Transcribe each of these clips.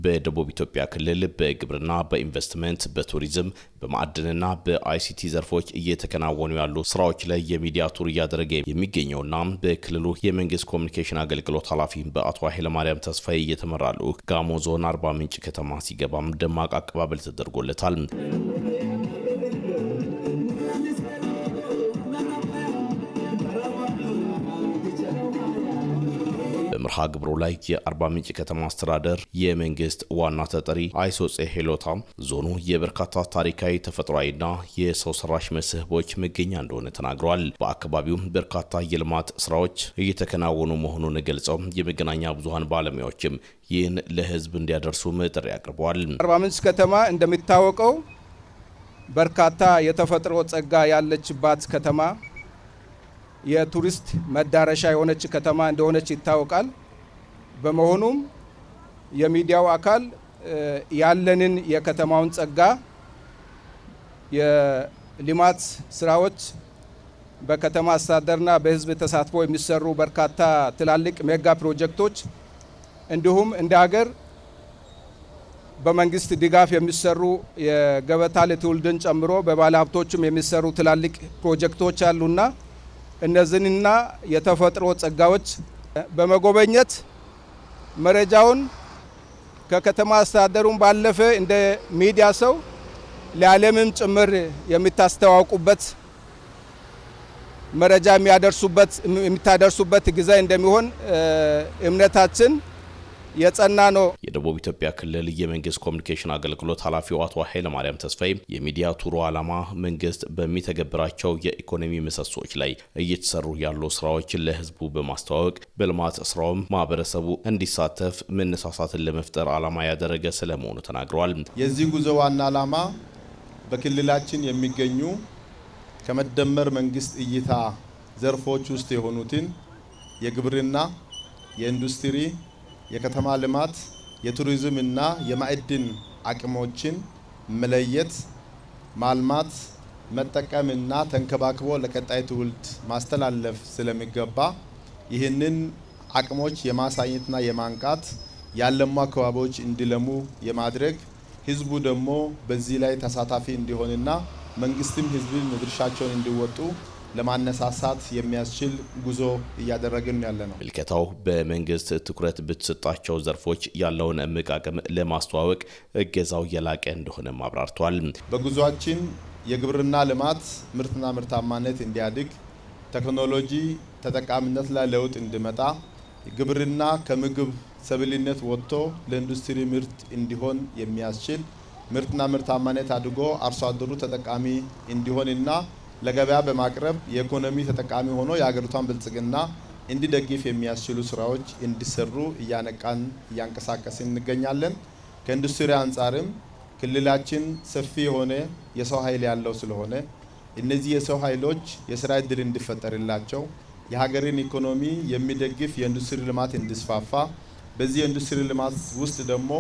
በደቡብ ኢትዮጵያ ክልል በግብርና፣ በኢንቨስትመንት፣ በቱሪዝም፣ በማዕድንና በአይሲቲ ዘርፎች እየተከናወኑ ያሉ ስራዎች ላይ የሚዲያ ቱር እያደረገ የሚገኘውና በክልሉ የመንግስት ኮሚኒኬሽን አገልግሎት ኃላፊ በአቶ ኃይለማርያም ተስፋዬ እየተመራሉ ጋሞ ዞን አርባ ምንጭ ከተማ ሲገባም ደማቅ አቀባበል ተደርጎለታል። በመርሃ ግብሩ ላይ የአርባ ምንጭ ከተማ አስተዳደር የመንግስት ዋና ተጠሪ አይሶጼ ሄሎታ ዞኑ የበርካታ ታሪካዊ ተፈጥሯዊና የሰው ሰራሽ መስህቦች መገኛ እንደሆነ ተናግረዋል። በአካባቢው በርካታ የልማት ስራዎች እየተከናወኑ መሆኑን ገልጸው የመገናኛ ብዙሃን ባለሙያዎችም ይህን ለህዝብ እንዲያደርሱ ጥሪ አቅርበዋል። አርባ ምንጭ ከተማ እንደሚታወቀው በርካታ የተፈጥሮ ጸጋ ያለችባት ከተማ የቱሪስት መዳረሻ የሆነች ከተማ እንደሆነች ይታወቃል። በመሆኑም የሚዲያው አካል ያለንን የከተማውን ጸጋ የልማት ስራዎች በከተማ አስተዳደርና በህዝብ ተሳትፎ የሚሰሩ በርካታ ትላልቅ ሜጋ ፕሮጀክቶች እንዲሁም እንደ ሀገር በመንግስት ድጋፍ የሚሰሩ የገበታ ለትውልድን ጨምሮ በባለሀብቶችም የሚሰሩ ትላልቅ ፕሮጀክቶች አሉና እነዚህንና የተፈጥሮ ጸጋዎች በመጎበኘት መረጃውን ከከተማ አስተዳደሩን ባለፈ እንደ ሚዲያ ሰው ለዓለምም ጭምር የሚታስተዋውቁበት መረጃ የሚታደርሱበት ጊዜ እንደሚሆን እምነታችን የጸና ነው። የደቡብ ኢትዮጵያ ክልል የመንግስት ኮሚኒኬሽን አገልግሎት ኃላፊው አቶ ኃይለማርያም ተስፋዬ የሚዲያ ቱሩ ዓላማ መንግስት በሚተገብራቸው የኢኮኖሚ ምሰሶች ላይ እየተሰሩ ያሉ ስራዎችን ለህዝቡ በማስተዋወቅ በልማት ስራውም ማህበረሰቡ እንዲሳተፍ መነሳሳትን ለመፍጠር ዓላማ ያደረገ ስለመሆኑ ተናግረዋል። የዚህ ጉዞ ዋና ዓላማ በክልላችን የሚገኙ ከመደመር መንግስት እይታ ዘርፎች ውስጥ የሆኑትን የግብርና፣ የኢንዱስትሪ፣ የከተማ ልማት፣ የቱሪዝም እና የማዕድን አቅሞችን መለየት፣ ማልማት፣ መጠቀምና ተንከባክቦ ለቀጣይ ትውልድ ማስተላለፍ ስለሚገባ ይህንን አቅሞች የማሳየትና የማንቃት ያለሙ አካባቢዎች እንዲለሙ የማድረግ ህዝቡ ደግሞ በዚህ ላይ ተሳታፊ እንዲሆንና መንግስትም ህዝብም ድርሻቸውን እንዲወጡ ለማነሳሳት የሚያስችል ጉዞ እያደረግን ያለነው። ምልከታው በመንግስት ትኩረት በተሰጣቸው ዘርፎች ያለውን እምቅ አቅም ለማስተዋወቅ እገዛው የላቀ እንደሆነ አብራርቷል። በጉዟችን የግብርና ልማት ምርትና ምርታማነት እንዲያድግ፣ ቴክኖሎጂ ተጠቃሚነት ላይ ለውጥ እንዲመጣ፣ ግብርና ከምግብ ሰብልነት ወጥቶ ለኢንዱስትሪ ምርት እንዲሆን የሚያስችል ምርትና ምርታማነት አድጎ አርሶ አደሩ ተጠቃሚ እንዲሆንና ለገበያ በማቅረብ የኢኮኖሚ ተጠቃሚ ሆኖ የሀገሪቷን ብልጽግና እንዲደግፍ የሚያስችሉ ስራዎች እንዲሰሩ እያንቀሳቀስን እንገኛለን። ከኢንዱስትሪ አንጻርም ክልላችን ሰፊ የሆነ የሰው ኃይል ያለው ስለሆነ እነዚህ የሰው ኃይሎች የስራ ዕድል እንዲፈጠርላቸው የሀገርን ኢኮኖሚ የሚደግፍ የኢንዱስትሪ ልማት እንዲስፋፋ በዚህ የኢንዱስትሪ ልማት ውስጥ ደግሞ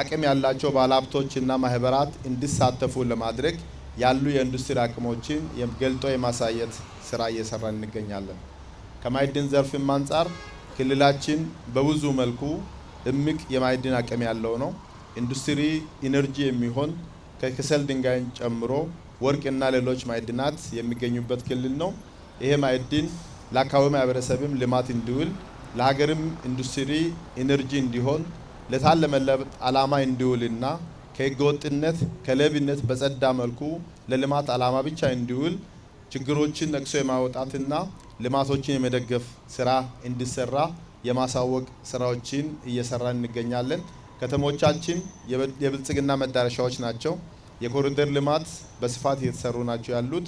አቅም ያላቸው ባለሀብቶችና ማህበራት እንዲሳተፉ ለማድረግ ያሉ የኢንዱስትሪ አቅሞችን ገልጦ የማሳየት ስራ እየሰራን እንገኛለን። ከማዕድን ዘርፍም አንጻር ክልላችን በብዙ መልኩ እምቅ የማዕድን አቅም ያለው ነው። ኢንዱስትሪ ኢነርጂ የሚሆን ከከሰል ድንጋይን ጨምሮ ወርቅና ሌሎች ማዕድናት የሚገኙበት ክልል ነው። ይሄ ማዕድን ለአካባቢ ማህበረሰብም ልማት እንዲውል ለሀገርም ኢንዱስትሪ ኢነርጂ እንዲሆን ለታለመለት ዓላማ እንዲውልና ከህገወጥነት ከሌብነት በጸዳ መልኩ ለልማት ዓላማ ብቻ እንዲውል ችግሮችን ነቅሶ የማውጣትና ልማቶችን የመደገፍ ስራ እንዲሰራ የማሳወቅ ስራዎችን እየሰራን እንገኛለን። ከተሞቻችን የብልጽግና መዳረሻዎች ናቸው። የኮሪደር ልማት በስፋት እየተሰሩ ናቸው ያሉት።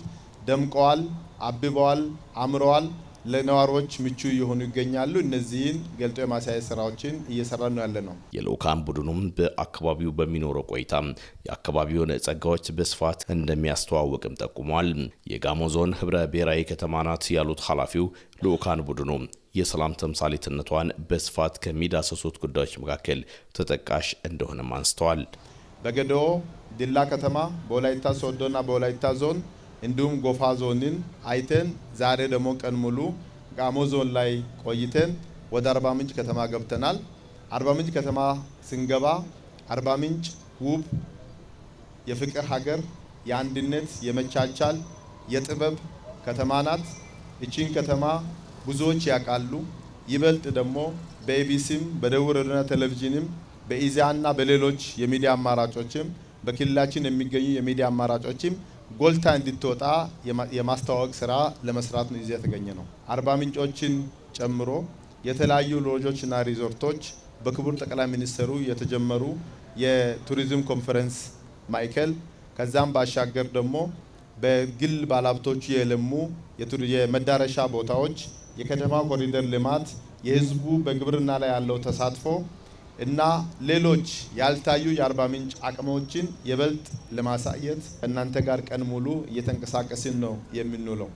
ደምቀዋል፣ አብበዋል፣ አምረዋል፣ ለነዋሪዎች ምቹ የሆኑ ይገኛሉ። እነዚህን ገልጦ የማሳየት ስራዎችን እየሰራን ነው ያለነው። የልኡካን ቡድኑም በአካባቢው በሚኖረው ቆይታ የአካባቢውን ጸጋዎች በስፋት እንደሚያስተዋውቅም ጠቁሟል። የጋሞ ዞን ህብረ ብሔራዊ ከተማ ናት ያሉት ኃላፊው ልኡካን ቡድኑ የሰላም ተምሳሌትነቷን በስፋት ከሚዳሰሱት ጉዳዮች መካከል ተጠቃሽ እንደሆነም አንስተዋል። በገዶ ዲላ ከተማ በወላይታ ሶዶና በወላይታ ዞን እንዲሁም ጎፋ ዞንን አይተን ዛሬ ደግሞ ቀን ሙሉ ጋሞ ዞን ላይ ቆይተን ወደ አርባ ምንጭ ከተማ ገብተናል። አርባ ምንጭ ከተማ ስንገባ አርባ ምንጭ ውብ የፍቅር ሀገር፣ የአንድነት፣ የመቻቻል፣ የጥበብ ከተማ ናት። እቺን ከተማ ብዙዎች ያውቃሉ። ይበልጥ ደግሞ በኤቢሲም በደቡብ ሬዲዮና ቴሌቪዥንም በኢዜአና በሌሎች የሚዲያ አማራጮችም በክልላችን የሚገኙ የሚዲያ አማራጮችም ጎልታ እንድትወጣ የማስተዋወቅ ስራ ለመስራት ነው እዚህ የተገኘ ነው። አርባ ምንጮችን ጨምሮ የተለያዩ ሎጆችና ሪዞርቶች በክቡር ጠቅላይ ሚኒስትሩ የተጀመሩ የቱሪዝም ኮንፈረንስ ማዕከል ከዛም ባሻገር ደግሞ በግል ባለሀብቶች የለሙ የመዳረሻ ቦታዎች፣ የከተማ ኮሪደር ልማት፣ የህዝቡ በግብርና ላይ ያለው ተሳትፎ እና ሌሎች ያልታዩ የአርባ ምንጭ አቅሞችን የበልጥ ለማሳየት እናንተ ጋር ቀን ሙሉ እየተንቀሳቀስን ነው የምንውለው።